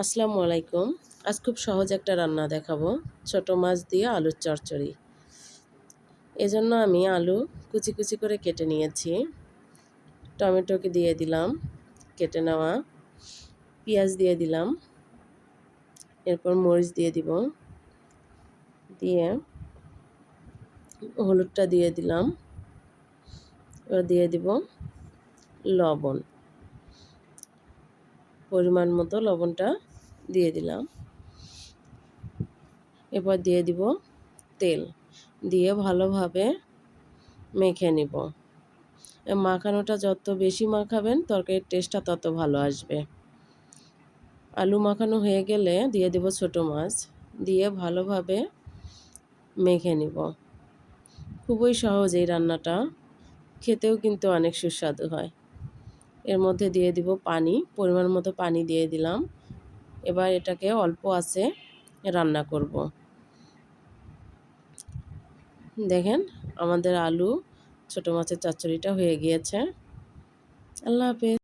আসসালামু আলাইকুম। আজ খুব সহজ একটা রান্না দেখাবো, ছোট মাছ দিয়ে আলুর চচ্চড়ি। এজন্য আমি আলু কুচি কুচি করে কেটে নিয়েছি। টমেটোকে দিয়ে দিলাম কেটে নেওয়া, পেঁয়াজ দিয়ে দিলাম, এরপর মরিচ দিয়ে দিব, দিয়ে হলুদটা দিয়ে দিলাম, এবার দিয়ে দিব লবণ, পরিমাণ মতো লবণটা দিয়ে দিলাম। এরপর দিয়ে দিব তেল, দিয়ে ভালোভাবে মেখে নিব। মাখানোটা যত বেশি মাখাবেন তরকারির টেস্টটা তত ভালো আসবে। আলু মাখানো হয়ে গেলে দিয়ে দেব ছোট মাছ, দিয়ে ভালোভাবে মেখে নিব। খুবই সহজ এই রান্নাটা, খেতেও কিন্তু অনেক সুস্বাদু হয়। এর মধ্যে দিয়ে দিব পানি, পরিমাণ মতো পানি দিয়ে দিলাম। এবার এটাকে অল্প আঁচে রান্না করব। দেখেন আমাদের আলু ছোট মাছের চচ্চড়িটা হয়ে গিয়েছে। আল্লাহ হাফেজ।